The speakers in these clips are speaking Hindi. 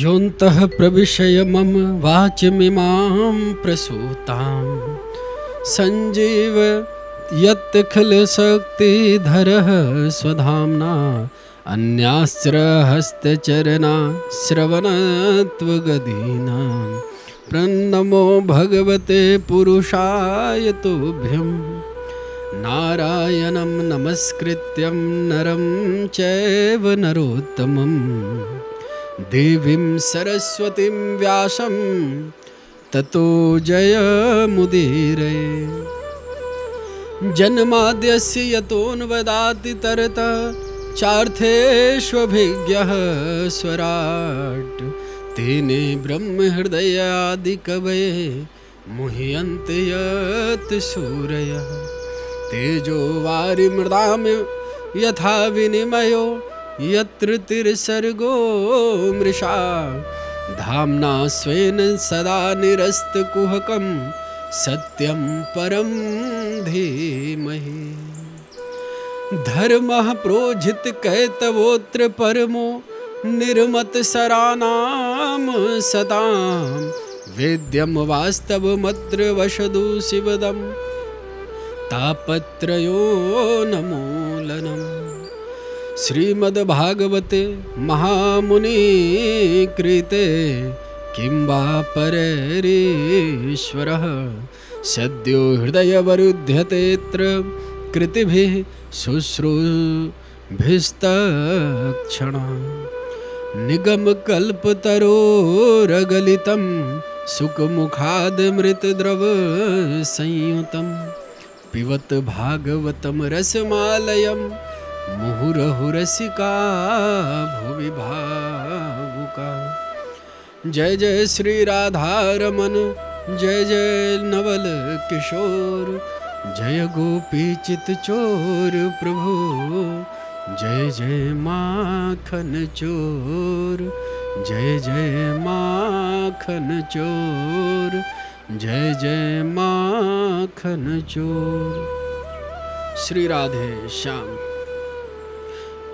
योऽन्तः प्रविशय मम वाचमिमां प्रसूतां सञ्जीवयत्यखिलशक्तिधरः स्वधाम्ना अन्यास्त्र हस्तचरणा श्रवणत्वगदीनां प्रणमो भगवते पुरुषाय तुभ्यं नारायणं नमस्कृत्यं नरं चैव नरोत्तमं देवीं सरस्वतीं व्यासं ततो जयमुदीरये। जन्माद्यस्य यतोऽन्वदाति तरतः चार्थेष्वभिज्ञः स्वराट् तेने ब्रह्महृदयादिकवये मुह्यन्ते यत् सूरयः तेजो वारिमृदां यथा विनिमयो यत्र तिर्सर्गो मृषा धाम्ना स्वेन सदा निरस्तकुहकं सत्यं परं धीमहि। धर्मः प्रोजितकैतवोऽत्र परमो निर्मतसराणां सतां वेद्यं वास्तवमत्र वशदु शिवदं तापत्रयोन्मूलनम्। श्रीमद्भागवते महामुनिकृते किं वा परैरीश्वरः सद्यो हृदयवरुध्यतेऽत्र कृतिभिः शुश्रूषभिस्तत्क्षणात् निगमकल्पतरोरगलितं सुखमुखादमृतद्रवसंयुतं पिबत भागवतं रसमालयं मुहुरहुरसिका भुवि भावुका। जय जय श्री राधारमण जय जय नवल किशोर जय गोपीचित चोर प्रभु जय जय माखन चोर जय जय माखन चोर जय जय माखन चोर। श्री राधे श्याम।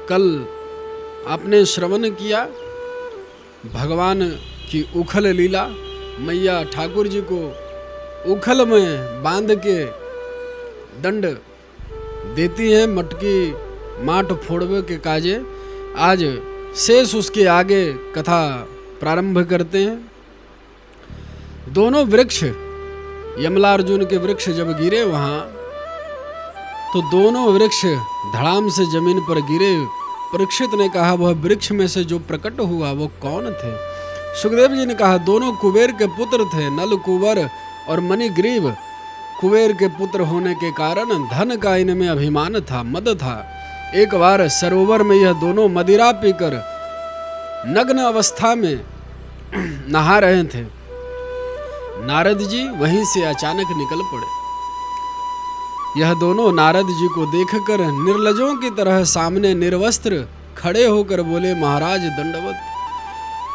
कल आपने श्रवण किया भगवान की उखल लीला। मैया ठाकुर जी को उखल में बांध के दंड देती है, मटकी माट फोड़वे के काजे। आज शेष उसके आगे कथा प्रारंभ करते हैं। दोनों वृक्ष यमलार्जुन के वृक्ष जब गिरे वहाँ तो दोनों वृक्ष धड़ाम से जमीन पर गिरे। परीक्षित ने कहा वह वृक्ष में से जो प्रकट हुआ वो कौन थे? सुखदेव जी ने कहा दोनों कुबेर के पुत्र थे, नल कुंवर और मणिग्रीव। कुबेर के पुत्र होने के कारण धन का इनमें अभिमान था, मद था। एक बार सरोवर में यह दोनों मदिरा पीकर नग्न अवस्था में नहा रहे थे। नारद जी वहीं से अचानक निकल पड़े। यह दोनों नारद जी को देखकर निर्लजों की तरह सामने निर्वस्त्र खड़े होकर बोले महाराज दंडवत।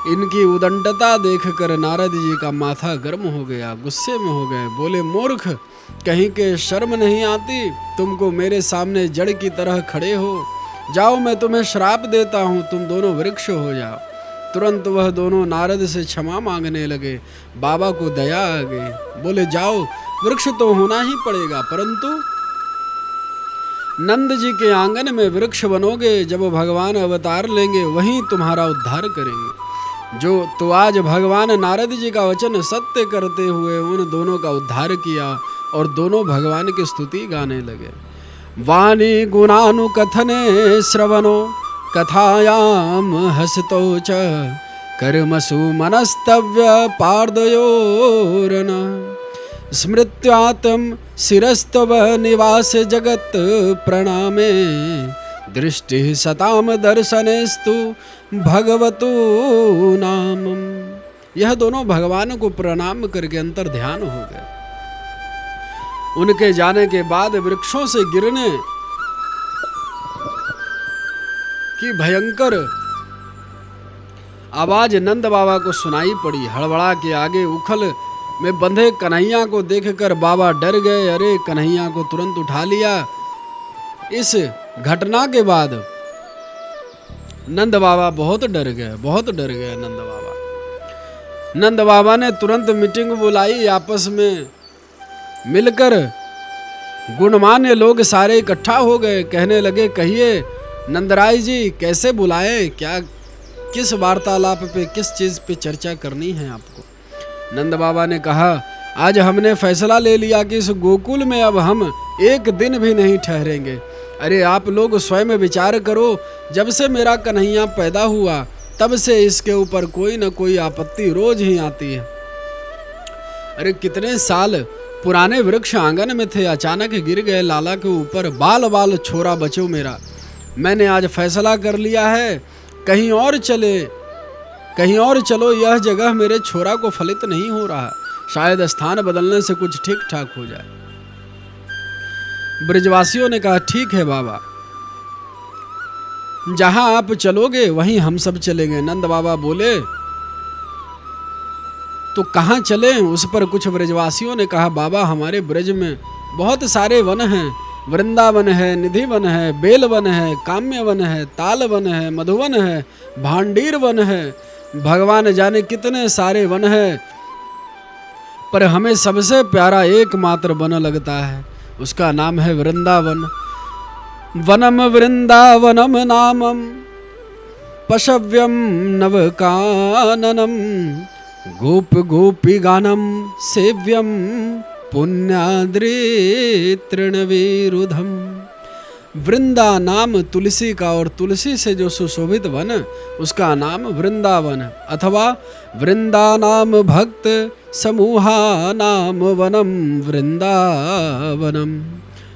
इनकी उदंडता देखकर नारद जी का माथा गर्म हो गया, गुस्से में हो गए। बोले मूर्ख, कहीं के शर्म नहीं आती? तुमको मेरे सामने जड़ की तरह खड़े हो? जाओ मैं तुम्हें श्राप देता हूँ, तुम दोनों वृक्ष हो जाओ। तुरंत वह दोनों नारद से क्षमा मांगने लगे। बाबा को दया आ गई। बोले जाओ, वृक्ष तो होना ही पड़ेगा, परंतु नंद जी के आंगन में वृक्ष बनोगे। जब भगवान अवतार लेंगे वहीं तुम्हारा उद्धार करेंगे। जो तो आज भगवान नारद जी का वचन सत्य करते हुए उन दोनों का उद्धार किया और दोनों भगवान की स्तुति गाने लगे। वाणी गुणानुकथने श्रवणो कथायाम हसतो च कर्मसु मनस्तव्य पार्दयोरन स्मृत्यात्म शिरस्तव निवास जगत प्रणामे दृष्टि सताम दर्शनेस्तु भगवतु नाम। यह दोनों भगवान को प्रणाम करके अंतर ध्यान हो गए। उनके जाने के बाद वृक्षों से गिरने की भयंकर आवाज नंद बाबा को सुनाई पड़ी। हड़बड़ा के आगे उखल में बंधे कन्हैया को देखकर बाबा डर गए। अरे कन्हैया को तुरंत उठा लिया। इस घटना के बाद नंद बाबा बहुत डर गए नंद बाबा। नंद बाबा ने तुरंत मीटिंग बुलाई। आपस में मिलकर गुणमान्य लोग सारे इकट्ठा हो गए। कहने लगे, कहिए नंदराय जी कैसे बुलाएं, क्या किस वार्तालाप पे, किस चीज़ पे चर्चा करनी है आपको? नंद बाबा ने कहा, आज हमने फैसला ले लिया कि इस गोकुल में अब हम एक दिन भी नहीं ठहरेंगे। अरे आप लोग स्वयं विचार करो, जब से मेरा कन्हैया पैदा हुआ तब से इसके ऊपर कोई न कोई आपत्ति रोज ही आती है। अरे कितने साल पुराने वृक्ष आंगन में थे, अचानक गिर गए लाला के ऊपर, बाल बाल छोरा बचो मेरा। मैंने आज फैसला कर लिया है, कहीं और चलो, यह जगह मेरे छोरा को फलित नहीं हो रहा, शायद स्थान बदलने से कुछ ठीक ठाक हो जाए। ब्रजवासियों ने कहा, ठीक है बाबा, जहां आप चलोगे वहीं हम सब चलेंगे। नंद बाबा बोले, तो कहां चलें? उस पर कुछ ब्रजवासियों ने कहा, बाबा हमारे ब्रज में बहुत सारे वन हैं, वृंदावन है, निधि वन है, बेल वन है, काम्य वन है, ताल वन है, मधुवन है, भांडीर वन है, भगवान जाने कितने सारे वन है, पर हमें सबसे प्यारा एकमात्र वन लगता है, उसका नाम है वृंदावन। वनम वृंदावनम नामम पशव्यम नवकाननम गोप गोपी गानम सेव्यम पुण्याद्रि तृणविरुधम। वृंदा नाम तुलसी का, और तुलसी से जो सुशोभित वन उसका नाम वृंदावन, अथवा वृंदा नाम भक्त समूहा नाम वनम वृंदावनम।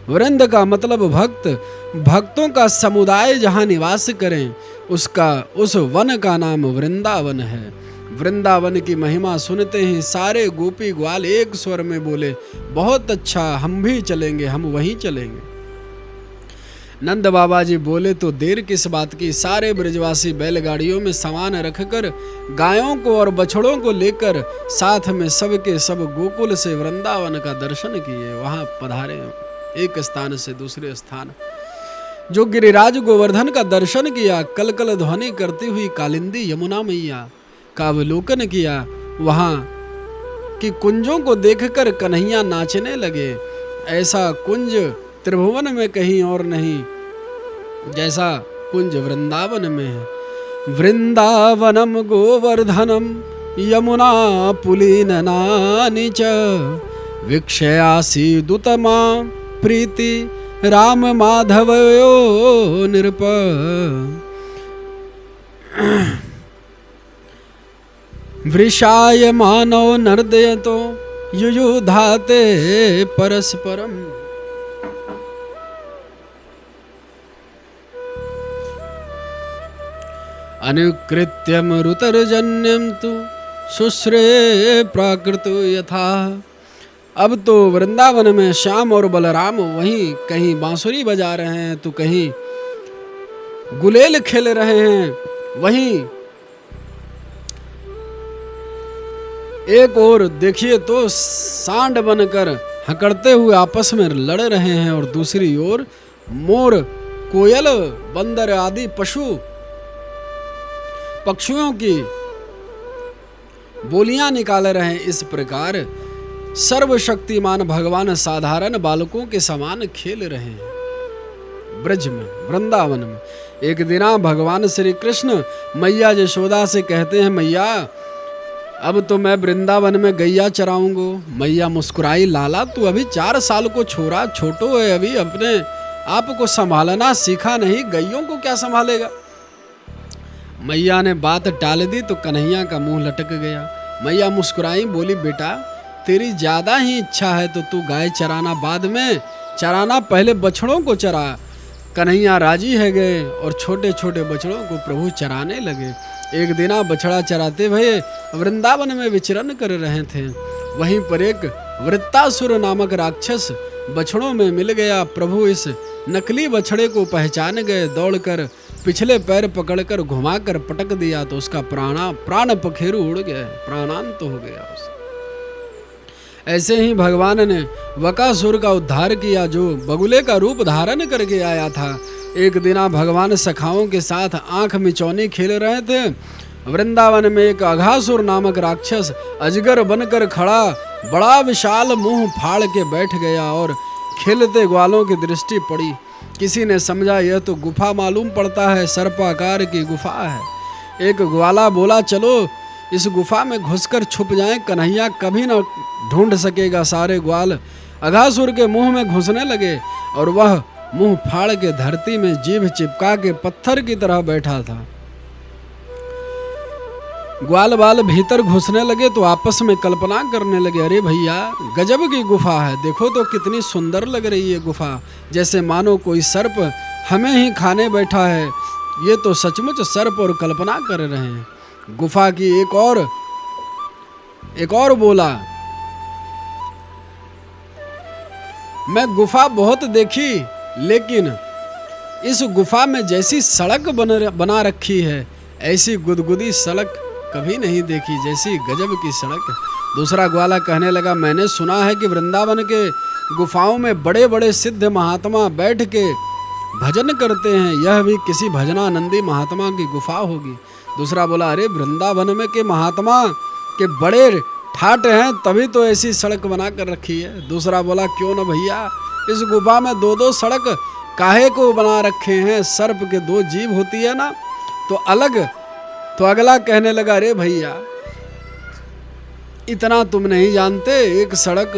वृंद का मतलब भक्त, भक्तों का समुदाय जहाँ निवास करें उस वन का नाम वृंदावन है। वृंदावन की महिमा सुनते ही सारे गोपी ग्वाल एक स्वर में बोले, बहुत अच्छा, हम भी चलेंगे, हम वहीं चलेंगे। नंद बाबा जी बोले, तो देर किस बात की। सारे ब्रजवासी बैलगाड़ियों में सामान रखकर गायों को और बछड़ों को लेकर साथ में सबके सब गोकुल से वृंदावन का दर्शन किए। वहां पधारे, एक स्थान से दूसरे स्थान। जो गिरिराज गोवर्धन का दर्शन किया, कल कल ध्वनि करती हुई कालिंदी यमुना मैया का अवलोकन किया। वहां कि कुंजों को देखकर कन्हैया नाचने लगे। ऐसा कुंज त्रिभुवन में कहीं और नहीं जैसा कुंज वृंदावन में है। वृंदावनम गोवर्धनम यमुना पुलिननानि च वीक्षयासि दुतमा प्रीति राम माधवयो नृप। वृषाय मानव नर्दयतो युयुधाते परस्परम। अनुकृत्यम रुतर्जन्यम तु शुश्रे प्राकृत यथा। अब तो वृंदावन में श्याम और बलराम वहीं कहीं बांसुरी बजा रहे हैं, तो कहीं गुलेल खेल रहे हैं। वहीं एक और देखिए तो सांड बनकर हकड़ते हुए आपस में लड़ रहे हैं, और दूसरी ओर मोर, कोयल, बंदर आदि पक्षियों की बोलियां निकाल रहे हैं। इस प्रकार सर्वशक्तिमान भगवान साधारण बालकों के समान खेल रहे हैं ब्रज में, वृंदावन में। एक दिन भगवान श्री कृष्ण मैया यशोदा से कहते हैं, मैया अब तो मैं वृंदावन में गैया चराऊंगा। मैया मुस्कुराई, लाला तू अभी 4 साल को छोरा, छोटो है, अभी अपने आप को संभालना सीखा नहीं, गैयों को क्या संभालेगा। मैया ने बात टाल दी तो कन्हैया का मुंह लटक गया। मैया मुस्कुराई, बोली, बेटा तेरी ज्यादा ही इच्छा है तो तू गाय चराना बाद में, चराना पहले बछड़ों को चरा। कन्हैया राजी है गए और छोटे छोटे बछड़ों को प्रभु चराने लगे। एक दिन बछड़ा चराते हुए वृंदावन में विचरण कर रहे थे। वहीं पर एक वृत्तासुर नामक राक्षस बछड़ों में मिल गया। प्रभु इस नकली बछड़े को पहचान गए, दौड़कर पिछले पैर पकड़कर घुमाकर पटक दिया तो उसका प्राण पखेरु उड़ गया, प्राणांत तो हो गया उसका। ऐसे ही भगवान ने वकासुर का उद्धार किया, जो बगुले का रूप धारण करके आया था। एक दिन भगवान सखाओं के साथ आंख मिचौनी खेल रहे थे वृंदावन में एक अघासुर नामक राक्षस अजगर बनकर खड़ा बड़ा विशाल मुंह फाड़ के बैठ गया और खेलते ग्वालों की दृष्टि पड़ी। किसी ने समझा यह तो गुफा मालूम पड़ता है, सर्पाकार की गुफा है। एक ग्वाला बोला, चलो इस गुफा में घुसकर छुप जाएं, कन्हैया कभी न ढूंढ सकेगा। सारे ग्वाल अघासुर के मुंह में घुसने लगे और वह मुंह फाड़ के धरती में जीभ चिपका के पत्थर की तरह बैठा था। ग्वाल बाल भीतर घुसने लगे तो आपस में कल्पना करने लगे, अरे भैया गजब की गुफा है, देखो तो कितनी सुंदर लग रही है गुफा, जैसे मानो कोई सर्प हमें ही खाने बैठा है। ये तो सचमुच सर्प और कल्पना कर रहे हैं। गुफा की एक और बोला, मैं गुफा बहुत देखी लेकिन इस गुफा में जैसी सड़क बना रखी है ऐसी गुदगुदी सड़क कभी नहीं देखी, जैसी गजब की सड़क। दूसरा ग्वाला कहने लगा, मैंने सुना है कि वृंदावन के गुफाओं में बड़े बड़े सिद्ध महात्मा बैठ के भजन करते हैं, यह भी किसी भजनानंदी महात्मा की गुफा होगी। दूसरा बोला, अरे वृंदावन में के महात्मा के बड़े ठाट हैं तभी तो ऐसी सड़क बना कर रखी है। दूसरा बोला, क्यों न भैया, इस गुफा में दो दो सड़क काहे को बना रखे हैं, सर्प के दो जीभ होती है ना तो अलग। तो अगला कहने लगा, अरे भैया इतना तुम नहीं जानते, एक सड़क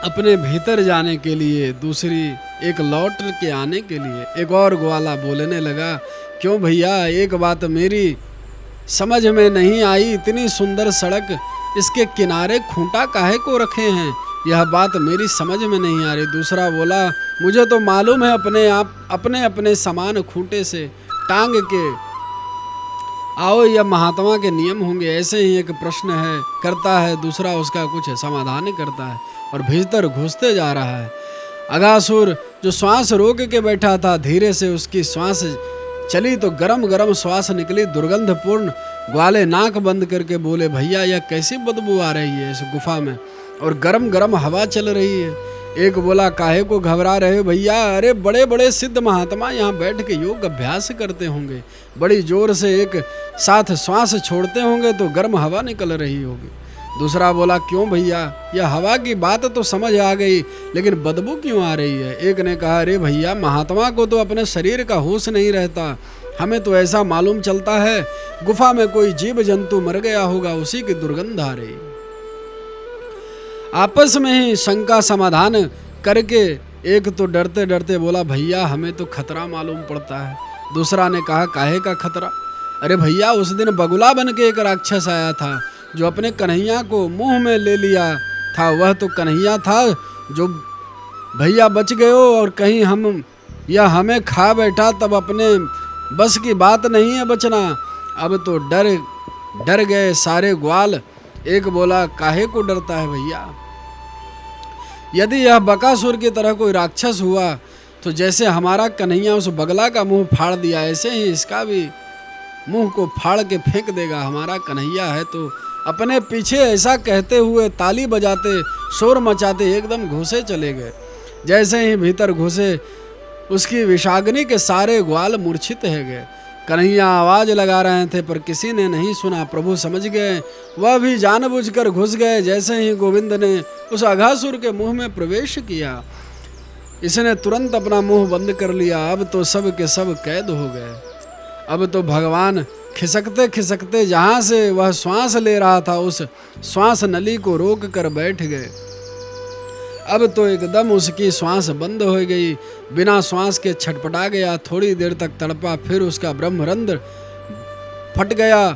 अपने भीतर जाने के लिए, दूसरी एक लौट के आने के लिए। एक और ग्वाला बोलने लगा, क्यों भैया, एक बात मेरी समझ में नहीं आई, इतनी सुंदर सड़क इसके किनारे खूंटा काहे को रखे हैं, यह बात मेरी समझ में नहीं आ रही। दूसरा बोला, मुझे तो मालूम है अपने अपने समान खूंटे से टांग के आओ, यह महात्मा के नियम होंगे। ऐसे ही एक प्रश्न है करता है, दूसरा उसका कुछ समाधान करता है और भीतर घुसते जा रहा है। अघासुर जो श्वास रोक के बैठा था, धीरे से उसकी श्वास चली तो गरम गरम श्वास निकली, दुर्गंधपूर्ण। ग्वाले नाक बंद करके बोले, भैया यह कैसी बदबू आ रही है इस गुफा में और गरम गरम हवा चल रही है। एक बोला, काहे को घबरा रहे हो भैया, अरे बड़े बड़े सिद्ध महात्मा यहाँ बैठ के योग अभ्यास करते होंगे, बड़ी जोर से एक साथ श्वास छोड़ते होंगे तो गर्म हवा निकल रही होगी। दूसरा बोला, क्यों भैया, यह हवा की बात तो समझ आ गई लेकिन बदबू क्यों आ रही है। एक ने कहा, अरे भैया महात्मा को तो अपने शरीर का होश नहीं रहता, हमें तो ऐसा मालूम चलता है गुफा में कोई जीव जंतु मर गया होगा, उसी की दुर्गंध आ रही। आपस में ही शंका समाधान करके एक तो डरते डरते बोला, भैया हमें तो खतरा मालूम पड़ता है। दूसरा ने कहा, काहे का खतरा, अरे भैया उस दिन बगुला बन के एक राक्षस आया था जो अपने कन्हैया को मुंह में ले लिया था, वह तो कन्हैया था जो भैया बच गए हो और कहीं हमें खा बैठा तब अपने बस की बात नहीं है बचना। अब तो डर गए सारे ग्वाल। एक बोला, काहे को डरता है भैया, यदि यह बकासुर की तरह कोई राक्षस हुआ तो जैसे हमारा कन्हैया उस बगला का मुंह फाड़ दिया ऐसे ही इसका भी मुंह को फाड़ के फेंक देगा। हमारा कन्हैया है तो अपने पीछे ऐसा कहते हुए ताली बजाते शोर मचाते एकदम घुसे चले गए। जैसे ही भीतर घुसे उसकी विषाग्नि के सारे ग्वाल मूर्छित है गए। कन्हैया आवाज लगा रहे थे पर किसी ने नहीं सुना। प्रभु समझ गए, वह भी जानबूझकर घुस गए। जैसे ही गोविंद ने उस अघासुर के मुंह में प्रवेश किया, इसने तुरंत अपना मुंह बंद कर लिया। अब तो सब के सब कैद हो गए। अब तो भगवान खिसकते खिसकते जहाँ से वह श्वास ले रहा था उस श्वास नली को रोक कर बैठ गए। अब तो एकदम उसकी श्वास बंद हो गई, बिना श्वास के छटपटा गया। थोड़ी देर तक तड़पा, फिर उसका ब्रह्मरंध्र फट गया।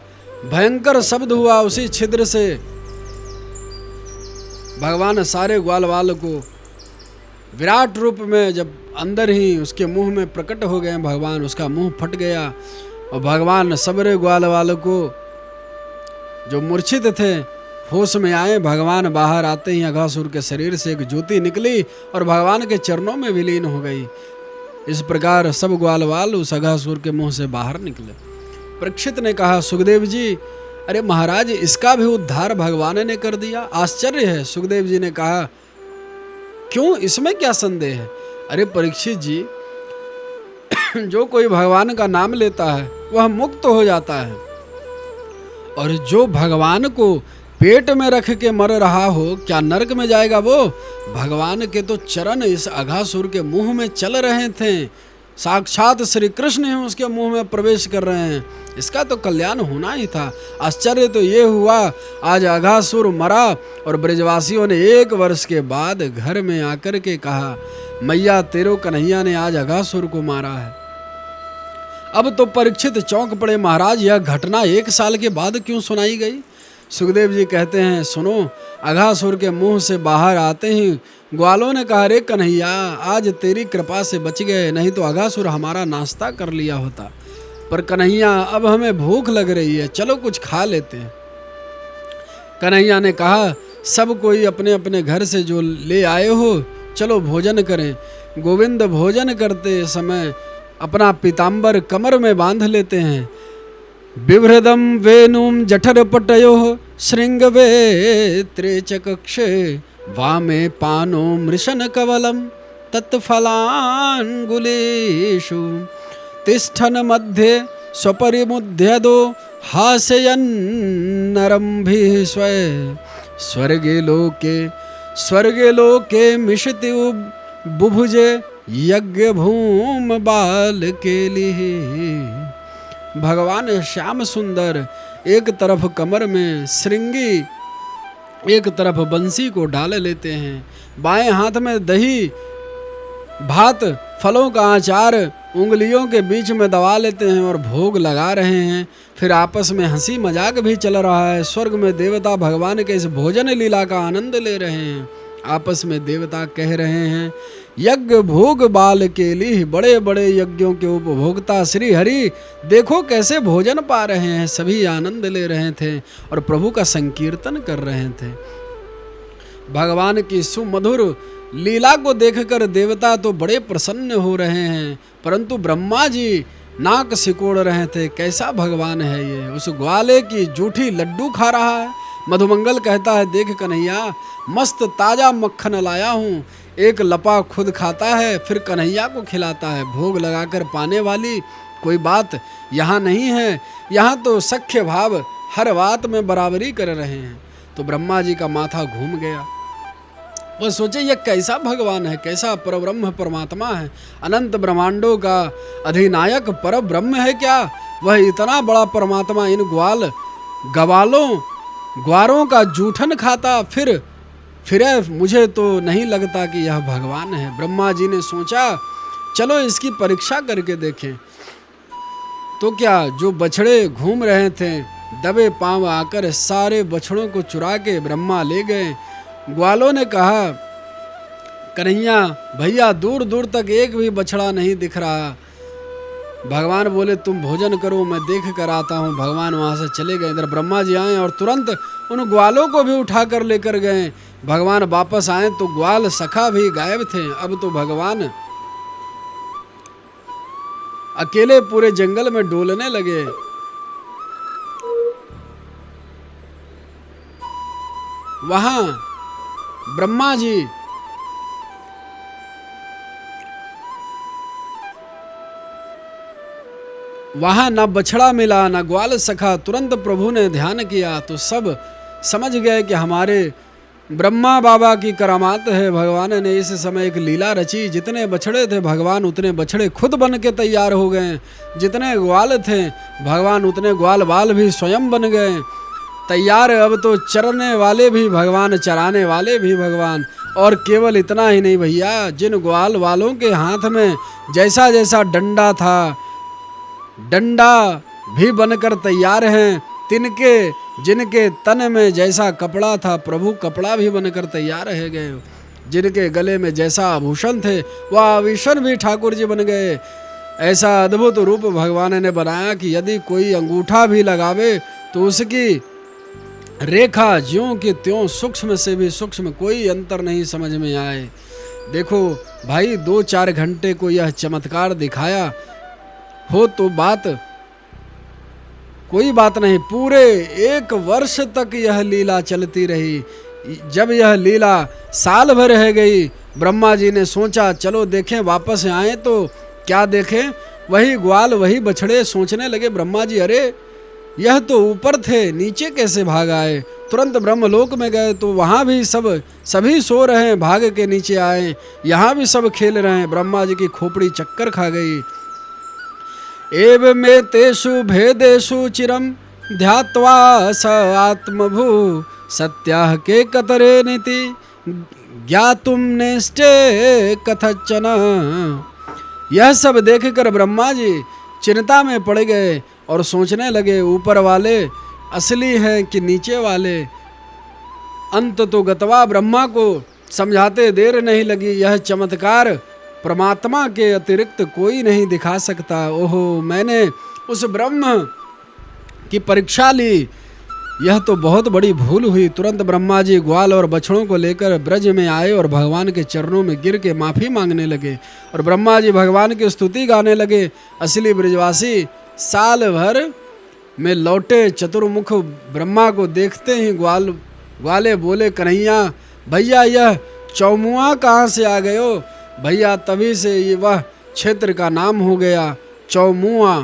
भयंकर शब्द हुआ उसी छिद्र से। भगवान सारे ग्वाल वाल को विराट रूप में जब अंदर ही उसके मुंह में प्रकट हो गए भगवान, उसका मुंह फट गया और भगवान सबरे ग्वाल वालों को जो मूर्छित थे होश में आए। भगवान बाहर आते ही अघासुर के शरीर से एक ज्योति निकली और भगवान के चरणों में विलीन हो गई। इस प्रकार सब ग्वाल वाल उस अघासुर के मुंह से बाहर निकले। परीक्षित ने कहा, सुखदेव जी, अरे महाराज इसका भी उद्धार भगवान ने कर दिया, आश्चर्य है। सुखदेव जी ने कहा, क्यों, इसमें क्या संदेह है। अरे परीक्षित जी, जो कोई भगवान का नाम लेता है वह मुक्त हो जाता है। और जो भगवान को पेट में रख के मर रहा हो, क्या नरक में जाएगा वो? भगवान के तो चरण इस अघासुर के मुंह में चल रहे थे, साक्षात श्री कृष्ण ही उसके मुंह में प्रवेश कर रहे हैं, इसका तो कल्याण होना ही था। आश्चर्य तो ये हुआ, आज अघासुर मरा और ब्रजवासियों ने 1 वर्ष के बाद घर में आकर के कहा, मैया तेरो कन्हैया ने आज अघासुर को मारा है। अब तो परीक्षित चौंक पड़े, महाराज यह घटना 1 साल के बाद क्यों सुनाई गई? सुखदेव जी कहते हैं, सुनो, अघासुर के मुंह से बाहर आते ही ग्वालों ने कहा, रे कन्हैया आज तेरी कृपा से बच गए, नहीं तो अघासुर हमारा नाश्ता कर लिया होता। पर कन्हैया अब हमें भूख लग रही है, चलो कुछ खा लेते हैं। कन्हैया ने कहा, सब कोई अपने अपने घर से जो ले आए हो चलो भोजन करें। गोविंद भोजन करते समय अपना पीताम्बर कमर में बांध लेते हैं। बिभ्रदम वेणुम जठर पटयो श्रृंगवे च कक्षे वामे पानो मृशन कवलम तत्फलांगुलेषु तिष्ठन मध्ये स्वपरिमुध्यदो हास्यन्नरम्भिः स्वर्गे लोके मिषति बुभुजे यज्ञ भूम बाल के लिए। भगवान श्याम सुंदर एक तरफ कमर में श्रृंगी, एक तरफ बंसी को डाल लेते हैं, बाएं हाथ में दही भात फलों का अचार उंगलियों के बीच में दबा लेते हैं और भोग लगा रहे हैं। फिर आपस में हंसी मजाक भी चल रहा है। स्वर्ग में देवता भगवान के इस भोजन लीला का आनंद ले रहे हैं। आपस में देवता कह रहे हैं, यज्ञ भोग बाल के लिए, बड़े बड़े यज्ञों के उपभोक्ता श्री हरि देखो कैसे भोजन पा रहे हैं। सभी आनंद ले रहे थे और प्रभु का संकीर्तन कर रहे थे। भगवान की सुमधुर लीला को देखकर देवता तो बड़े प्रसन्न हो रहे हैं, परंतु ब्रह्मा जी नाक सिकोड़ रहे थे, कैसा भगवान है ये, उस ग्वाले की जूठी लड्डू खा रहा है। मधुमंगल कहता है, देख कन्हैया मस्त ताजा मक्खन लाया हूँ, एक लपा खुद खाता है फिर कन्हैया को खिलाता है। भोग लगाकर पाने वाली कोई बात यहाँ नहीं है, यहाँ तो सख्य भाव हर बात में बराबरी कर रहे हैं। तो ब्रह्मा जी का माथा घूम गया। वो सोचे यह कैसा भगवान है, कैसा परब्रह्म परमात्मा है, अनंत ब्रह्मांडों का अधिनायक परब्रह्म है क्या? वह इतना बड़ा परमात्मा इन ग्वारों का जूठन खाता फिर मुझे तो नहीं लगता कि यह भगवान है। ब्रह्मा जी ने सोचा चलो इसकी परीक्षा करके देखें। तो क्या जो बछड़े घूम रहे थे दबे पांव आकर सारे बछड़ों को चुरा के ब्रह्मा ले गए। ग्वालों ने कहा, कन्हैया भैया दूर दूर तक एक भी बछड़ा नहीं दिख रहा। भगवान बोले तुम भोजन करो, मैं देख कर आता हूँ। भगवान वहाँ से चले गए। इधर ब्रह्मा जी आए और तुरंत उन ग्वालों को भी उठा कर लेकर गए। भगवान वापस आए तो ग्वाल सखा भी गायब थे। अब तो भगवान अकेले पूरे जंगल में डोलने लगे। वहां ब्रह्मा जी वहां न बछड़ा मिला न ग्वाल सखा। तुरंत प्रभु ने ध्यान किया तो सब समझ गए कि हमारे ब्रह्मा बाबा की करामात है। भगवान ने इस समय एक लीला रची। जितने बछड़े थे भगवान उतने बछड़े खुद बन के तैयार हो गए, जितने ग्वाल थे भगवान उतने ग्वाल बाल भी स्वयं बन गए तैयार। अब तो चरने वाले भी भगवान, चराने वाले भी भगवान। और केवल इतना ही नहीं भैया, जिन ग्वाल वालों के हाथ में जैसा जैसा डंडा था, डंडा भी बनकर तैयार हैं। जिनके तन में जैसा कपड़ा था प्रभु कपड़ा भी बनकर तैयार रह गए। जिनके गले में जैसा आभूषण थे वह आभूषण भी ठाकुर जी बन गए। ऐसा अद्भुत रूप भगवान ने बनाया कि यदि कोई अंगूठा भी लगावे तो उसकी रेखा ज्यों की त्यों, सूक्ष्म से भी सूक्ष्म, कोई अंतर नहीं समझ में आए। देखो भाई 2-4 घंटे को यह चमत्कार दिखाया हो तो कोई बात नहीं, पूरे 1 वर्ष तक यह लीला चलती रही। जब यह लीला साल भर रह गई, ब्रह्मा जी ने सोचा चलो देखें, वापस आए तो क्या देखें, वही ग्वाल वही बछड़े। सोचने लगे ब्रह्मा जी, अरे यह तो ऊपर थे, नीचे कैसे भाग आए? तुरंत ब्रह्मलोक में गए तो वहाँ भी सभी सो रहे हैं, भाग के नीचे आए। यहाँ भी सब खेल रहे हैं। ब्रह्मा जी की खोपड़ी चक्कर खा गई। एव में तेषु भेदेषु चिरम ध्यात्वा स आत्मभू सत्याह के कतरे नीति ज्ञातुम नेष्टे कथचन। यह सब देखकर ब्रह्मा जी चिंता में पड़ गए और सोचने लगे, ऊपर वाले असली हैं कि नीचे वाले? अंत तो गतवा ब्रह्मा को समझाते देर नहीं लगी। यह चमत्कार परमात्मा के अतिरिक्त कोई नहीं दिखा सकता। ओहो, मैंने उस ब्रह्म की परीक्षा ली, यह तो बहुत बड़ी भूल हुई। तुरंत ब्रह्मा जी ग्वाल और बछड़ों को लेकर ब्रज में आए और भगवान के चरणों में गिर के माफ़ी मांगने लगे। और ब्रह्मा जी भगवान की स्तुति गाने लगे। असली ब्रजवासी साल भर में लौटे चतुर्मुख ब्रह्मा को देखते ही ग्वाले बोले, कन्हैया भैया यह चौमुआ कहाँ से आ गए हो? भैया तभी से ये वह क्षेत्र का नाम हो गया चौमुआ।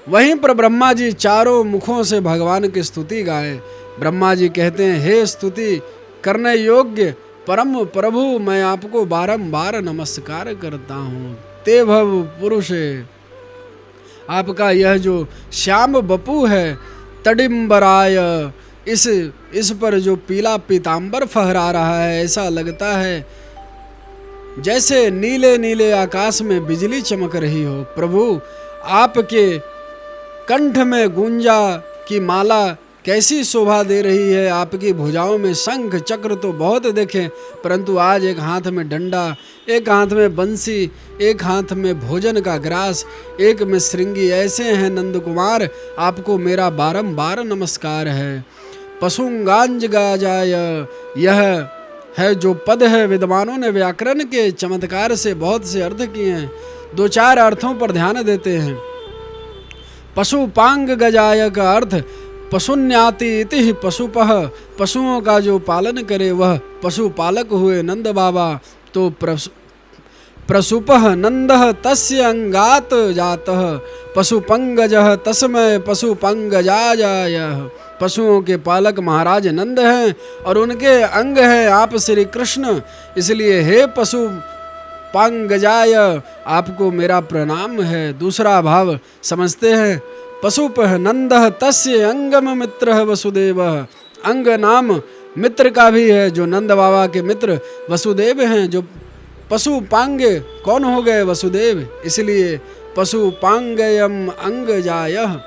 वहीं पर ब्रह्मा जी चारों मुखों से भगवान की स्तुति गाए। ब्रह्मा जी कहते हैं, हे स्तुति करने योग्य परम प्रभु, मैं आपको बारंबार नमस्कार करता हूँ। ते भव पुरुष, आपका यह जो श्याम बपू है तडिम्बराय, इस पर जो पीला पीतांबर फहरा रहा है, ऐसा लगता है जैसे नीले नीले आकाश में बिजली चमक रही हो। प्रभु आपके कंठ में गुंजा की माला कैसी शोभा दे रही है। आपकी भुजाओं में शंख चक्र तो बहुत देखे, परंतु आज एक हाथ में डंडा, एक हाथ में बंसी, एक हाथ में भोजन का ग्रास, एक में श्रृंगी। ऐसे हैं नंद कुमार, आपको मेरा बारंबार नमस्कार है। पशुंगांज गाजाय, यह है जो पद है। विद्वानों ने व्याकरण के चमत्कार से बहुत से अर्थ किए हैं। दो चार अर्थों पर ध्यान देते हैं। पशुपांग गजाय का अर्थ पशुन्याति इति पशुपः, पशुओं का जो पालन करे वह पशुपालक हुए नंद बाबा। तो प्रसुपः नंदः तस्य अंगात जातः, पशुपंगजः तस्मै पशुपंगजाय। पशुओं के पालक महाराज नंद हैं और उनके अंग है आप श्री कृष्ण, इसलिए हे पशु पांगजाय आपको मेरा प्रणाम है। दूसरा भाव समझते हैं, पशुपः नंदः तस्य अंगम मित्रः वसुदेवः, अंग नाम मित्र का भी है, जो नंद बाबा के मित्र वसुदेव हैं। जो पशु पांगे कौन हो गए? वसुदेव, इसलिए पशु पांगयम अंगजायः।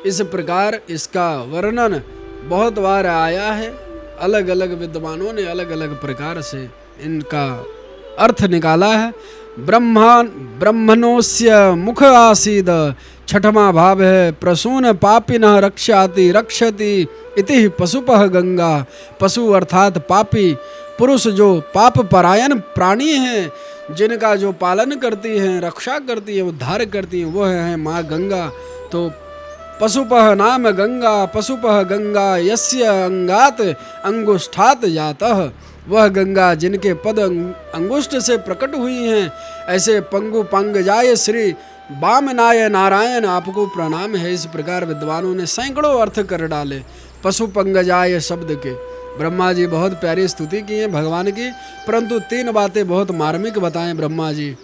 इस प्रकार इसका वर्णन बहुत बार आया है। अलग अलग विद्वानों ने अलग अलग प्रकार से इनका अर्थ निकाला है। ब्रह्मणोस्य मुख आसीद, छठवां भाव है प्रसून पापिनः रक्षाति रक्षति इति पशुपः गंगा। पशु अर्थात पापी पुरुष जो पाप परायण प्राणी हैं, जिनका जो पालन करती हैं, रक्षा करती है, उद्धार करती हैं, वह है माँ गंगा। तो पशुपः नाम गंगा, पशुपः गंगा यस्य अंगात अंगुष्ठात जातः, वह गंगा जिनके पद अंगुष्ठ से प्रकट हुई हैं। ऐसे पंगु पंगजाय श्री वामनाय नारायण आपको प्रणाम है। इस प्रकार विद्वानों ने सैकड़ों अर्थ कर डाले पशु पंगजाय शब्द के। ब्रह्मा जी बहुत प्यारी स्तुति की है भगवान की, परंतु तीन बातें बहुत मार्मिक बताएं ब्रह्मा जी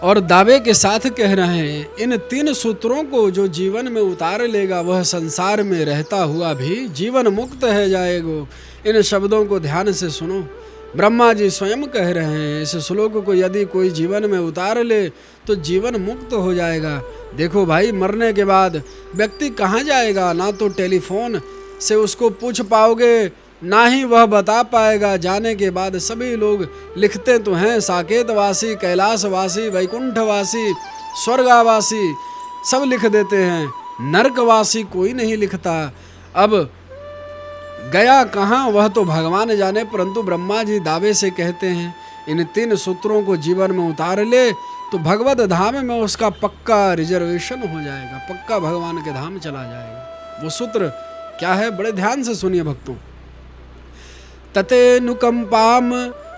और दावे के साथ कह रहे हैं। इन तीन सूत्रों को जो जीवन में उतार लेगा वह संसार में रहता हुआ भी जीवन मुक्त है जाएगा। इन शब्दों को ध्यान से सुनो। ब्रह्मा जी स्वयं कह रहे हैं, इस श्लोक को यदि कोई जीवन में उतार ले तो जीवन मुक्त हो जाएगा। देखो भाई, मरने के बाद व्यक्ति कहाँ जाएगा? ना तो टेलीफोन से उसको पूछ पाओगे, ना ही वह बता पाएगा। जाने के बाद सभी लोग लिखते तो हैं, साकेतवासी, कैलाशवासी, वैकुंठवासी, स्वर्गावासी सब लिख देते हैं, नरकवासी कोई नहीं लिखता। अब गया कहाँ वह तो भगवान जाने, परंतु ब्रह्मा जी दावे से कहते हैं इन तीन सूत्रों को जीवन में उतार ले तो भगवत धाम में उसका पक्का रिजर्वेशन हो जाएगा, पक्का भगवान के धाम चला जाएगा। वो सूत्र क्या है? बड़े ध्यान से सुनिए भक्तों। ततेनुकंपाम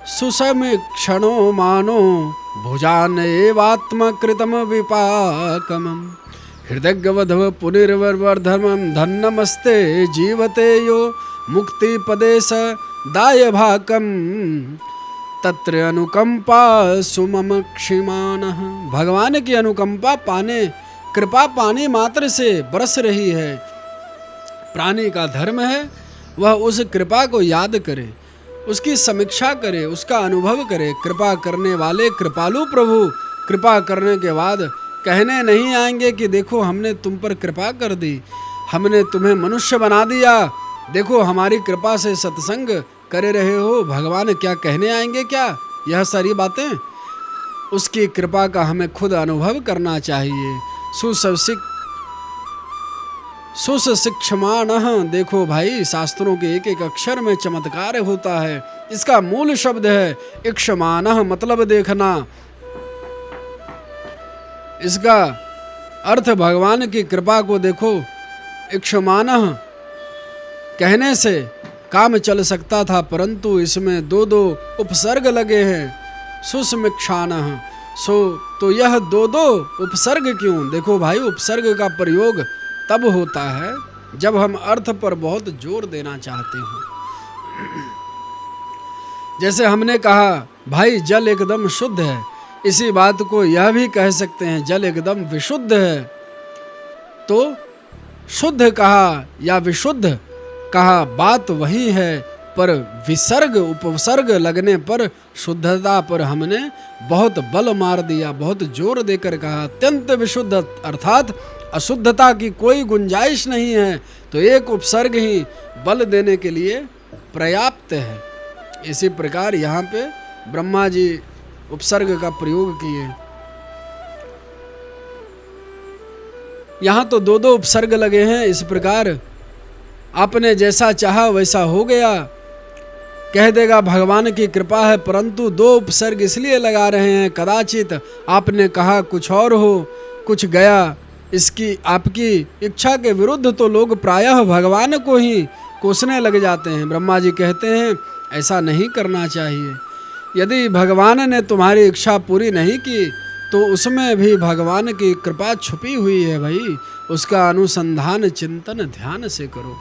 सुसमीक्षणो मानो भुजान एवात्मकृतम विपाकमं हृदयवधव पुनर्वर्धमं धन्नमस्ते जीवते यो मुक्ति पदेश दाय भाकम तत्र अनुकंपा सुमम क्षिमानः। भगवान की अनुकंपा पाने, कृपा पाने मात्र से बरस रही है। प्राणी का धर्म है वह उस कृपा को याद करे, उसकी समीक्षा करे, उसका अनुभव करे। कृपा करने वाले कृपालु प्रभु कृपा करने के बाद कहने नहीं आएंगे कि देखो हमने तुम पर कृपा कर दी, हमने तुम्हें मनुष्य बना दिया, देखो हमारी कृपा से सत्संग करे रहे हो। भगवान क्या कहने आएंगे क्या यह सारी बातें? उसकी कृपा का हमें खुद अनुभव करना चाहिए। सुशिक्षमाण, देखो भाई शास्त्रों के एक एक अक्षर में चमत्कार होता है। इसका मूल शब्द है इक्षमान, मतलब देखना। इसका अर्थ भगवान की कृपा को देखो। इक्षमान कहने से काम चल सकता था, परंतु इसमें दो दो उपसर्ग लगे हैं। सुसमीक्षान, तो यह दो दो उपसर्ग क्यों? देखो भाई उपसर्ग का प्रयोग तब होता है जब हम अर्थ पर बहुत जोर देना चाहते हो। जैसे हमने कहा भाई जल एकदम शुद्ध है, इसी बात को यह भी कह सकते हैं जल एकदम विशुद्ध है। तो शुद्ध कहा या विशुद्ध कहा बात वही है, पर विसर्ग उपसर्ग लगने पर शुद्धता पर हमने बहुत बल मार दिया, बहुत जोर देकर कहा। अत्यंत विशुद्ध अर्थात अशुद्धता की कोई गुंजाइश नहीं है, तो एक उपसर्ग ही बल देने के लिए पर्याप्त है। इसी प्रकार यहाँ पे ब्रह्मा जी उपसर्ग का प्रयोग किए। यहाँ तो दो दो उपसर्ग लगे हैं। इस प्रकार आपने जैसा चाहा वैसा हो गया, कह देगा भगवान की कृपा है, परंतु दो उपसर्ग इसलिए लगा रहे हैं कदाचित आपने कहा कुछ और हो, कुछ गया। इसकी आपकी इच्छा के विरुद्ध तो लोग प्रायः भगवान को ही कोसने लग जाते हैं। ब्रह्मा जी कहते हैं ऐसा नहीं करना चाहिए। यदि भगवान ने तुम्हारी इच्छा पूरी नहीं की तो उसमें भी भगवान की कृपा छुपी हुई है भाई, उसका अनुसंधान चिंतन ध्यान से करो।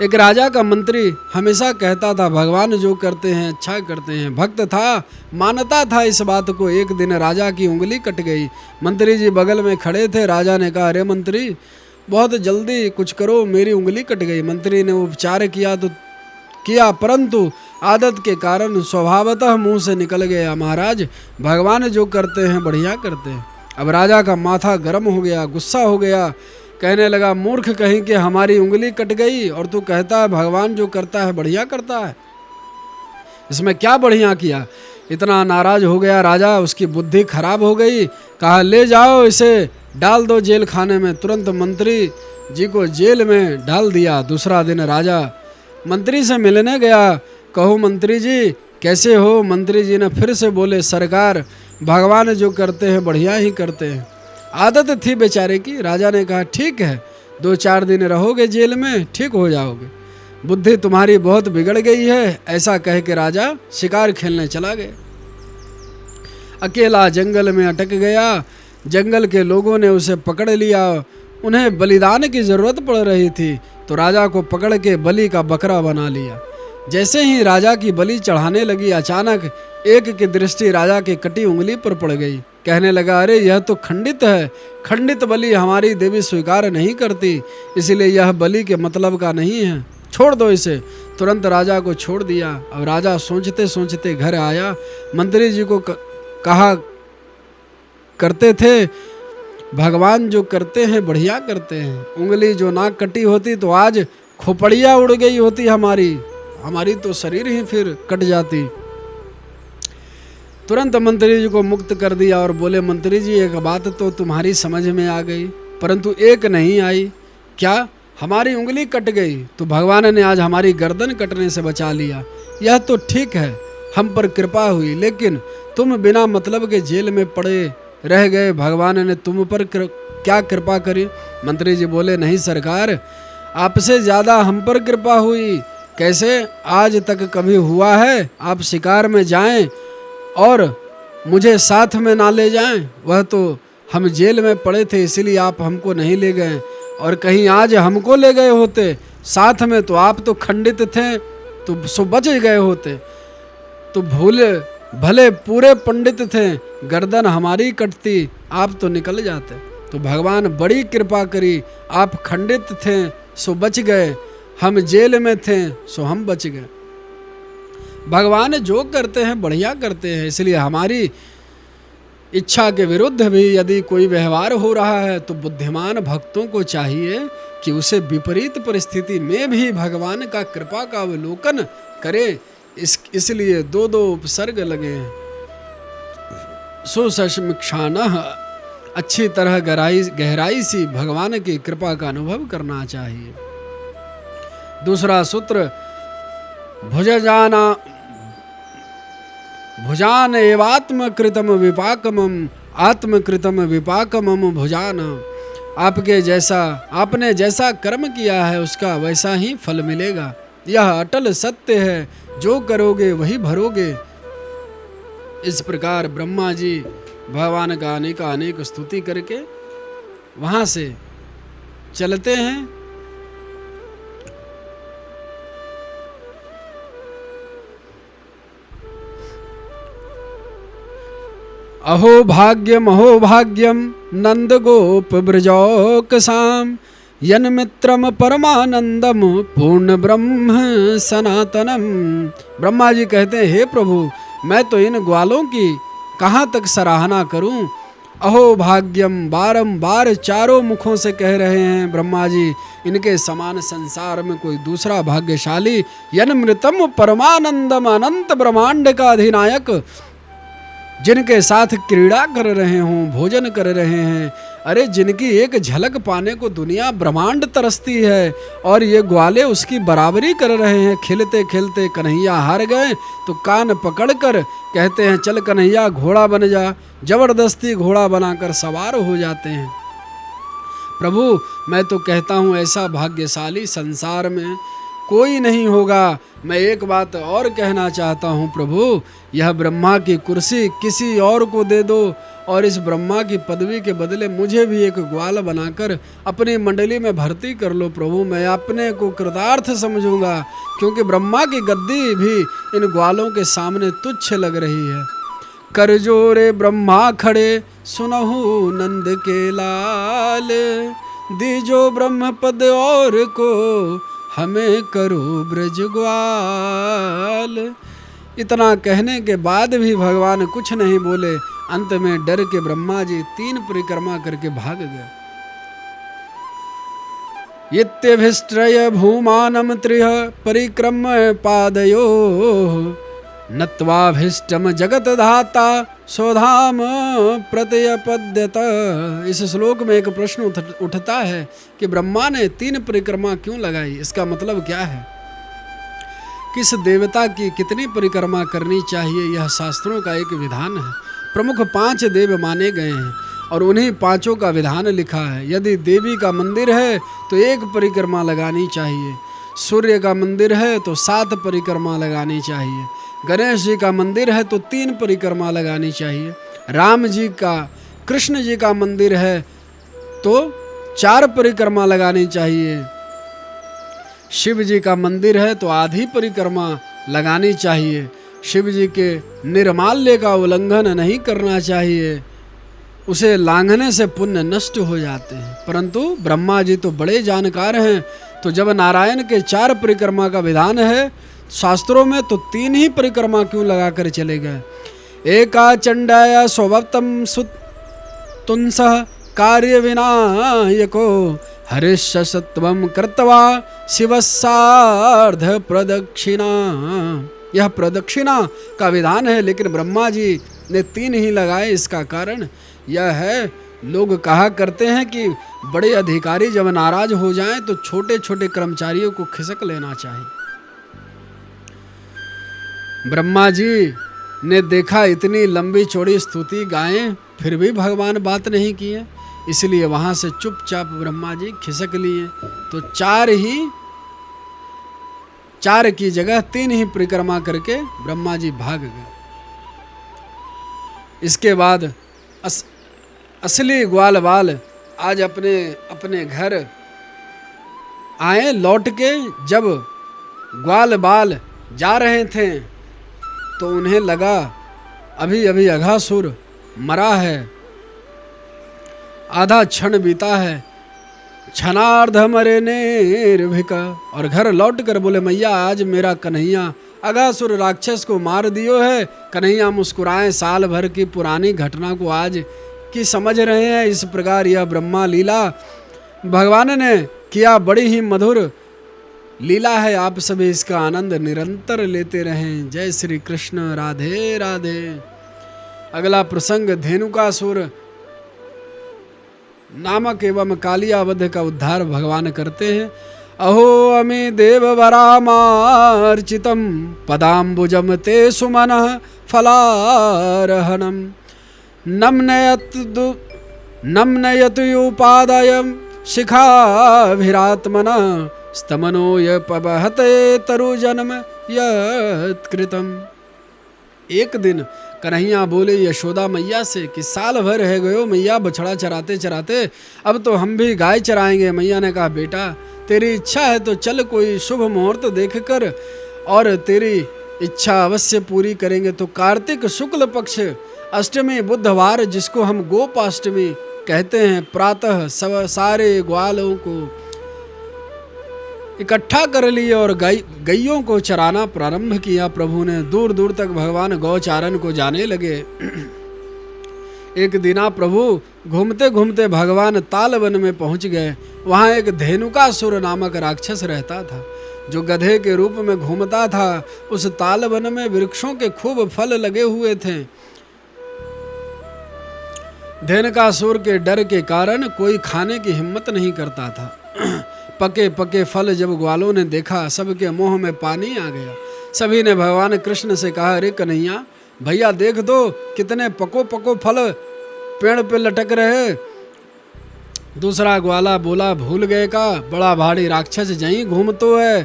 एक राजा का मंत्री हमेशा कहता था भगवान जो करते हैं अच्छा करते हैं। भक्त था, मानता था इस बात को। एक दिन राजा की उंगली कट गई। मंत्री जी बगल में खड़े थे। राजा ने कहा अरे मंत्री बहुत जल्दी कुछ करो, मेरी उंगली कट गई। मंत्री ने उपचार किया तो किया, परंतु आदत के कारण स्वभावतः मुंह से निकल गया महाराज भगवान जो करते हैं बढ़िया करते हैं। अब राजा का माथा गर्म हो गया, गुस्सा हो गया, कहने लगा मूर्ख कहीं कि हमारी उंगली कट गई और तू कहता है भगवान जो करता है बढ़िया करता है, इसमें क्या बढ़िया किया। इतना नाराज हो गया राजा, उसकी बुद्धि खराब हो गई। कहा ले जाओ इसे डाल दो जेल खाने में। तुरंत मंत्री जी को जेल में डाल दिया। दूसरा दिन राजा मंत्री से मिलने गया। कहो मंत्री जी कैसे हो? मंत्री जी ने फिर से बोले सरकार भगवान जो करते हैं बढ़िया ही करते हैं। आदत थी बेचारे की। राजा ने कहा ठीक है 2-4 दिन रहोगे जेल में, ठीक हो जाओगे, बुद्धि तुम्हारी बहुत बिगड़ गई है। ऐसा कह के राजा शिकार खेलने चला गया। अकेला जंगल में अटक गया। जंगल के लोगों ने उसे पकड़ लिया। उन्हें बलिदान की जरूरत पड़ रही थी तो राजा को पकड़ के बलि का बकरा बना लिया। जैसे ही राजा की बलि चढ़ाने लगी, अचानक एक की दृष्टि राजा की कटी उंगली पर पड़ गई। कहने लगा अरे यह तो खंडित है, खंडित बलि हमारी देवी स्वीकार नहीं करती, इसलिए यह बलि के मतलब का नहीं है, छोड़ दो इसे। तुरंत राजा को छोड़ दिया। अब राजा सोचते सोचते घर आया। मंत्री जी को कहा करते थे भगवान जो करते हैं बढ़िया करते हैं। उंगली जो ना कटी होती तो आज खोपड़िया उड़ गई होती हमारी तो शरीर ही फिर कट जाती। तुरंत मंत्री जी को मुक्त कर दिया और बोले मंत्री जी एक बात तो तुम्हारी समझ में आ गई, परंतु एक नहीं आई। क्या? हमारी उंगली कट गई तो भगवान ने आज हमारी गर्दन कटने से बचा लिया। यह तो ठीक है, हम पर कृपा हुई, लेकिन तुम बिना मतलब के जेल में पड़े रह गए, भगवान ने तुम पर क्या कृपा करी? मंत्री जी बोले नहीं सरकार, आपसे ज़्यादा हम पर कृपा हुई। कैसे? आज तक कभी हुआ है आप शिकार में जाएं और मुझे साथ में ना ले जाएं, वह तो हम जेल में पड़े थे इसलिए आप हमको नहीं ले गए, और कहीं आज हमको ले गए होते साथ में तो आप तो खंडित थे तो सो बच गए होते, तो भले पूरे पंडित थे, गर्दन हमारी कटती आप तो निकल जाते। तो भगवान बड़ी कृपा करी, आप खंडित थे सो बच गए, हम जेल में थे सो हम बच गए। भगवान जो करते हैं बढ़िया करते हैं, इसलिए हमारी इच्छा के विरुद्ध भी यदि कोई व्यवहार हो रहा है तो बुद्धिमान भक्तों को चाहिए कि उसे विपरीत परिस्थिति में भी भगवान का कृपा का अवलोकन करे। इसलिए दो उपसर्ग लगे हैं। सुसमीक्षान, अच्छी तरह गहराई सी भगवान की कृपा का अनुभव करना चाहिए। दूसरा सूत्र, भुजान एवात्मकृतम विपाकमम आत्मकृतम विपाकमम भुजान। आपने जैसा कर्म किया है उसका वैसा ही फल मिलेगा। यह अटल सत्य है, जो करोगे वही भरोगे। इस प्रकार ब्रह्मा जी भगवान का अनेक स्तुति करके वहाँ से चलते हैं। अहो भाग्यम नंद गोप ब्रजौकसाम यन्मित्रम परमानंदम पूर्ण ब्रह्म सनातनम। ब्रह्मा जी कहते हैं, हे प्रभु मैं तो इन ग्वालों की कहाँ तक सराहना करूं। अहो भाग्यम बारंबार चारों मुखों से कह रहे हैं ब्रह्मा जी, इनके समान संसार में कोई दूसरा भाग्यशाली। यन्मृतम परमानंदम, अनंत ब्रह्मांड का अधिनायक, जिनके साथ क्रीड़ा कर रहे हों, भोजन कर रहे हैं। अरे जिनकी एक झलक पाने को दुनिया ब्रह्मांड तरसती है और ये ग्वाले उसकी बराबरी कर रहे हैं। खिलते खिलते कन्हैया हार गए तो कान पकड़कर कहते हैं, चल कन्हैया घोड़ा बन जा। जबरदस्ती घोड़ा बनाकर सवार हो जाते हैं। प्रभु मैं तो कहता हूँ ऐसा भाग्यशाली संसार में कोई नहीं होगा। मैं एक बात और कहना चाहता हूँ प्रभु, यह ब्रह्मा की कुर्सी किसी और को दे दो और इस ब्रह्मा की पदवी के बदले मुझे भी एक ग्वाल बनाकर अपनी मंडली में भर्ती कर लो प्रभु। मैं अपने को कृतार्थ समझूंगा, क्योंकि ब्रह्मा की गद्दी भी इन ग्वालों के सामने तुच्छ लग रही है। कर जोरे ब्रह्मा खड़े सुनहु नंद के लाल, दीजो ब्रह्म पद और को हमें करो ब्रज ग्वाल। इतना कहने के बाद भी भगवान कुछ नहीं बोले। अंत में डर के ब्रह्मा जी 3 परिक्रमा करके भाग गए। इत्यभिष्ट्रय भूमानम त्रिह परिक्रम्य पादयो, नत्वाभीष्टम जगत धाता स्वधाम प्रत्यपद्यत। इस श्लोक में एक प्रश्न उठता है कि ब्रह्मा ने 3 परिक्रमा क्यों लगाई। इसका मतलब क्या है, किस देवता की कितनी परिक्रमा करनी चाहिए, यह शास्त्रों का एक विधान है। प्रमुख 5 देव माने गए हैं और उन्हीं 5 का विधान लिखा है। यदि देवी का मंदिर है तो 1 परिक्रमा लगानी चाहिए, सूर्य का मंदिर है तो 7 परिक्रमा लगानी चाहिए, गणेश जी का मंदिर है तो 3 परिक्रमा लगानी चाहिए, राम जी का कृष्ण जी का मंदिर है तो 4 परिक्रमा लगानी चाहिए, शिव जी का मंदिर है तो आधी परिक्रमा लगानी चाहिए। शिव जी के निर्माल्य का उल्लंघन नहीं करना चाहिए, उसे लांघने से पुण्य नष्ट हो जाते हैं। परंतु ब्रह्मा जी तो बड़े जानकार हैं, तो जब नारायण के 4 परिक्रमा का विधान है शास्त्रों में, तो 3 ही परिक्रमा क्यों लगा कर चले गए। एका चंडाया स्वभक्तम सुतुंसः कार्य विनायको हरिशत्वम कृत्वा शिवसार्ध प्रदक्षिणा। यह प्रदक्षिणा का विधान है, लेकिन ब्रह्मा जी ने 3 ही लगाए। इसका कारण यह है, लोग कहा करते हैं कि बड़े अधिकारी जब नाराज हो जाएं तो छोटे छोटे कर्मचारियों को खिसक लेना चाहिए। ब्रह्मा जी ने देखा इतनी लंबी चौड़ी स्तुति गाएं फिर भी भगवान बात नहीं किए, इसलिए वहां से चुपचाप ब्रह्मा जी खिसक लिए। तो 4 की जगह 3 ही परिक्रमा करके ब्रह्मा जी भाग गए। इसके बाद असली ग्वाल बाल आज अपने अपने घर आए लौट के। जब ग्वाल बाल जा रहे थे तो उन्हें लगा अभी अभी अघासुर मरा है, आधा क्षण बीता है, क्षणार्ध मरे निर्भिका। और घर लौट कर बोले मैया आज मेरा कन्हैया अघासुर राक्षस को मार दियो है। कन्हैया मुस्कुराए, साल भर की पुरानी घटना को आज की समझ रहे हैं। इस प्रकार यह ब्रह्मा लीला भगवान ने किया, बड़ी ही मधुर लीला है। आप सभी इसका आनंद निरंतर लेते रहें। जय श्री कृष्ण, राधे राधे। अगला प्रसंग धेनुकासुर नामक एवं कालियावध का उद्धार भगवान करते हैं। अहो अमी देववरामार्चितं पदाम्बुजं ते सुमनः फलारहणं नम्नयतुपादयं शिखाभिरात्मनः स्तमनो यपवहते तरुजन्म यत्कृतम्। एक दिन कन्हैया बोले यशोदा मैया से कि साल भर रह गयो मैया बछड़ा चराते चराते, अब तो हम भी गाय चराएंगे। मैया ने कहा बेटा तेरी इच्छा है तो चल, कोई शुभ मुहूर्त देखकर और तेरी इच्छा अवश्य पूरी करेंगे। तो कार्तिक शुक्ल पक्ष अष्टमी बुधवार, जिसको हम गोपाष्टमी कहते हैं, प्रातः सब सारे ग्वालों को इकट्ठा कर लिए और गैयों को चराना प्रारंभ किया। प्रभु ने दूर दूर तक भगवान गौचारण को जाने लगे। एक दिना प्रभु घूमते घूमते भगवान तालवन में पहुंच गए। वहां एक धेनुकासुर नामक राक्षस रहता था जो गधे के रूप में घूमता था। उस तालवन में वृक्षों के खूब फल लगे हुए थे। धेनुकासुर के डर के कारण कोई खाने की हिम्मत नहीं करता था। पके पके फल जब ग्वालों ने देखा, सबके मुंह में पानी आ गया। सभी ने भगवान कृष्ण से कहा अरे कन्हैया भैया देख दो कितने पको पको फल पेड़ पे लटक रहे। दूसरा ग्वाला बोला भूल गए का, बड़ा भारी राक्षस जहीं घूमतो है,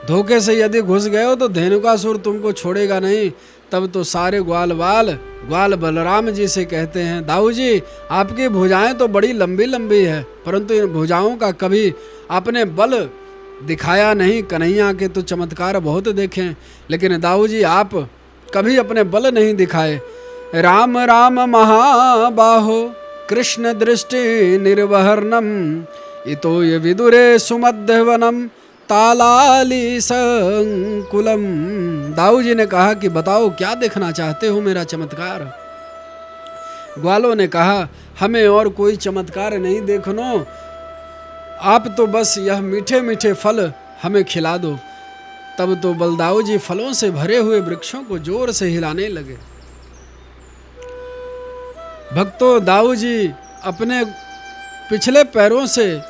धोखे से यदि घुस गए हो तो धेनुकासुर तुमको छोड़ेगा नहीं। तब तो सारे ग्वाल बलराम जी से कहते हैं दाऊ जी आपकी भुजाएं तो बड़ी लंबी लंबी है, परंतु इन भुजाओं का कभी आपने बल दिखाया नहीं। कन्हैया के तो चमत्कार बहुत देखे, लेकिन दाऊ जी आप कभी अपने बल नहीं दिखाए। राम राम महाबाहो कृष्ण दृष्टि निर्वहर्णम इतो ये विदुरे सुमध्यवनम तालाली संकुलम। दाऊ जी ने कहा कि बताओ क्या देखना चाहते हो मेरा चमत्कार। ग्वालों ने कहा हमें और कोई चमत्कार नहीं देखनो, आप तो बस यह मीठे मीठे फल हमें खिला दो। तब तो बलदाऊ जी फलों से भरे हुए वृक्षों को जोर से हिलाने लगे। भक्तों दाऊ जी अपने पिछले पैरों से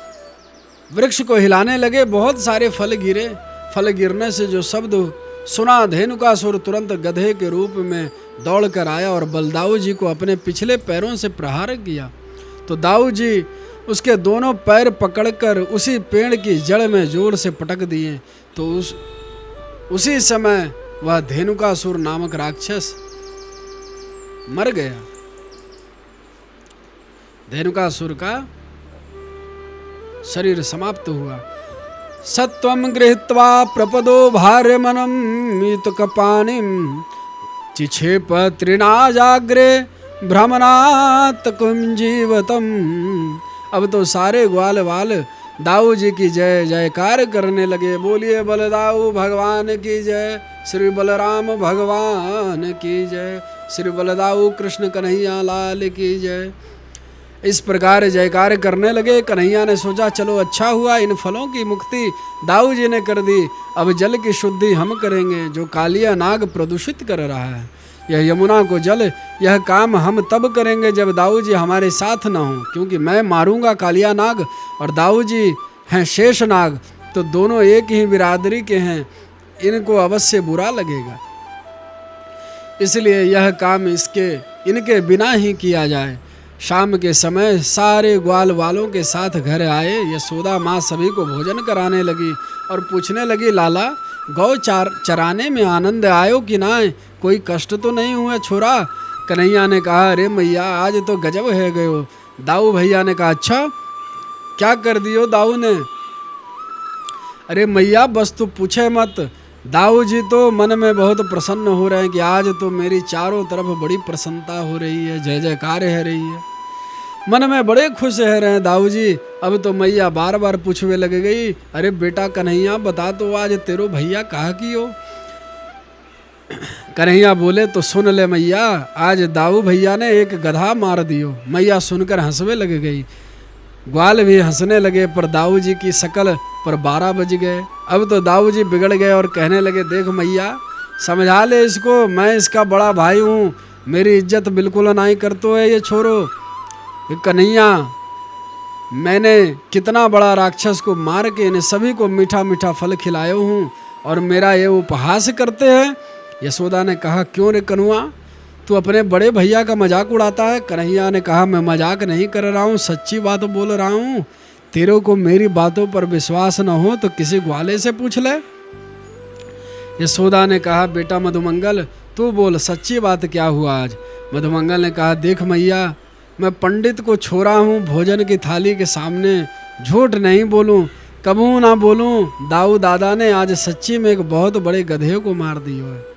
वृक्ष को हिलाने लगे। बहुत सारे फल गिरे। फल गिरने से जो शब्द सुना, धेनुकासुर तुरंत गधे के रूप में दौड़ कर आया और बलदाऊ जी को अपने पिछले पैरों से प्रहार किया। तो दाऊ जी उसके दोनों पैर पकड़कर उसी पेड़ की जड़ में जोर से पटक दिए। तो उसी समय वह धेनुकासुर नामक राक्षस मर गया। धेनुकासुर का शरीर समाप्त हुआ। सत्वं गृहीत्वा प्रपदो भार्यमनं मीतुकपानिं चिक्षेप तृणाजाग्रे भ्रमणात् कुंजीवतम। अब तो सारे ग्वाल दाऊ जी की जय जयकार करने लगे। बोलिए बलदाऊ भगवान की जय, श्री बलराम भगवान की जय, श्री बलदाऊ कृष्ण कन्हैया लाल की जय। इस प्रकार जयकार करने लगे। कन्हैया ने सोचा चलो अच्छा हुआ, इन फलों की मुक्ति दाऊ जी ने कर दी, अब जल की शुद्धि हम करेंगे जो कालिया नाग प्रदूषित कर रहा है। यह यमुना को जल, यह काम हम तब करेंगे जब दाऊ जी हमारे साथ न हो, क्योंकि मैं मारूंगा कालिया नाग और दाऊ जी हैं शेष नाग, तो दोनों एक ही बिरादरी के हैं, इनको अवश्य बुरा लगेगा। इसलिए यह काम इनके बिना ही किया जाए। शाम के समय सारे ग्वाल वालों के साथ घर आए। यशोदा माँ सभी को भोजन कराने लगी और पूछने लगी लाला गौ चराने में आनंद आयो कि ना, कोई कष्ट तो नहीं हुआ छोरा। कन्हैया ने कहा अरे मैया आज तो गजब है गयो। दाऊ भैया ने कहा अच्छा क्या कर दियो दाऊ ने? अरे मैया बस तू पूछे मत, दाऊ जी तो मन में बहुत प्रसन्न हो रहे हैं कि आज तो मेरी चारों तरफ बड़ी प्रसन्नता हो रही है, जय जयकार है रही है, मन में बड़े खुश है रहे हैं दाऊ जी। अब तो मैया बार बार पूछवे लग गई अरे बेटा कन्हैया बता तो आज तेरो भैया कहा की हो? कन्हैया बोले तो सुन ले मैया, आज दाऊ भैया ने एक गधा मार दियो। मैया सुनकर हंसवे लग गई, ग्वाल भी हंसने लगे, पर दाऊ जी की शकल पर 12 बज गए। अब तो दाऊ जी बिगड़ गए और कहने लगे देख मैया समझा ले इसको, मैं इसका बड़ा भाई हूँ, मेरी इज्जत बिल्कुल नहीं करतो है ये छोरो। कन्हैया मैंने कितना बड़ा राक्षस को मार के इन्हें सभी को मीठा मीठा फल खिलाया हूँ और मेरा ये उपहास करते हैं। यशोदा ने कहा क्यों रे कन्हुआ, तू अपने बड़े भैया का मजाक उड़ाता है? कन्हैया ने कहा मैं मजाक नहीं कर रहा हूँ, सच्ची बात बोल रहा हूँ। तेरे को मेरी बातों पर विश्वास न हो तो किसी ग्वाले से पूछ ले। यशोदा ने कहा बेटा मधुमंगल तू बोल सच्ची बात क्या हुआ आज? मधुमंगल ने कहा देख मैया मैं पंडित को छोड़ा हूँ, भोजन की थाली के सामने झूठ नहीं बोलूँ, कबू ना बोलूँ। दाऊ दादा ने आज सच्ची में एक बहुत बड़े गधे को मार दियो है।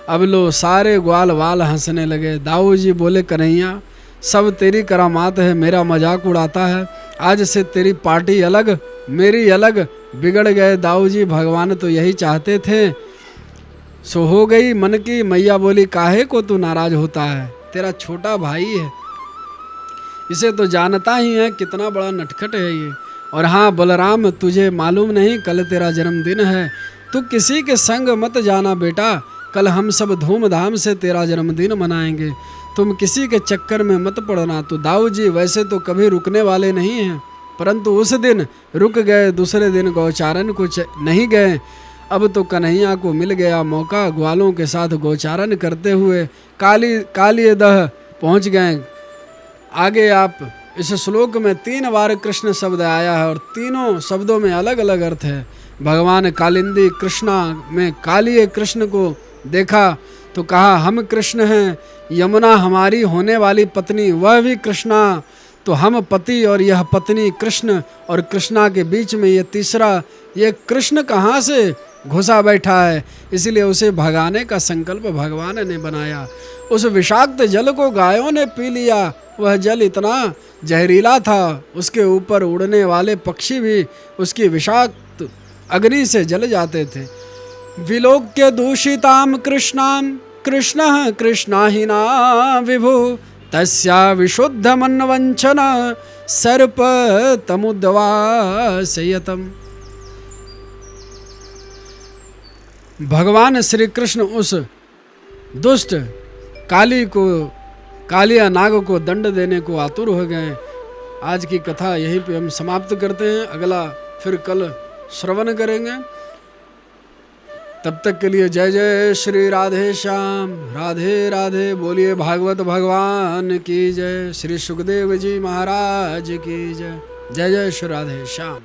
अब लो सारे ग्वाल वाल हंसने लगे। दाऊ जी बोले कन्हैया सब तेरी करामात है, मेरा मजाक उड़ाता है, आज से तेरी पार्टी अलग मेरी अलग, बिगड़ गए दाऊ जी, भगवान तो यही चाहते थे, सो हो गई मन की। मैया बोली काहे को तू नाराज होता है, तेरा छोटा भाई है, इसे तो जानता ही है कितना बड़ा नटखट है ये। और हाँ बलराम तुझे मालूम नहीं कल तेरा जन्मदिन है, तू किसी के संग मत जाना बेटा, कल हम सब धूमधाम से तेरा जन्मदिन मनाएंगे, तुम किसी के चक्कर में मत पड़ना। तो दाऊ जी वैसे तो कभी रुकने वाले नहीं हैं, परंतु उस दिन रुक गए, दूसरे दिन गौचारन को नहीं गए। अब तो कन्हैया को मिल गया मौका, ग्वालों के साथ गौचारन करते हुए काली दह पहुँच गए। आगे आप इस श्लोक में 3 बार कृष्ण शब्द आया है और तीनों शब्दों में अलग अलग अर्थ है। भगवान कालिंदी कृष्णा में कालिए कृष्ण को देखा तो कहा हम कृष्ण हैं, यमुना हमारी होने वाली पत्नी वह भी कृष्णा, तो हम पति और यह पत्नी कृष्ण, और कृष्णा के बीच में ये तीसरा ये कृष्ण कहाँ से घुसा बैठा है, इसलिए उसे भगाने का संकल्प भगवान ने बनाया। उस विषाक्त जल को गायों ने पी लिया, वह जल इतना जहरीला था उसके ऊपर उड़ने वाले पक्षी भी उसकी विषाक्त अग्नि से जल जाते थे। विलोक्य दूषिताम कृष्णाम कृष्णः कृष्णाहीना विभु तस्या विशुद्ध मनवंचन सर्प तमुद्वासयतम। भगवान श्री कृष्ण उस दुष्ट कालिया नाग को दंड देने को आतुर हो गए। आज की कथा यहीं पे हम समाप्त करते हैं, अगला फिर कल श्रवण करेंगे। तब तक के लिए जय जय श्री राधे श्याम, राधे राधे। बोलिए भागवत भगवान की जय, श्री सुखदेव जी महाराज की जय। जय जय श्री राधे श्याम।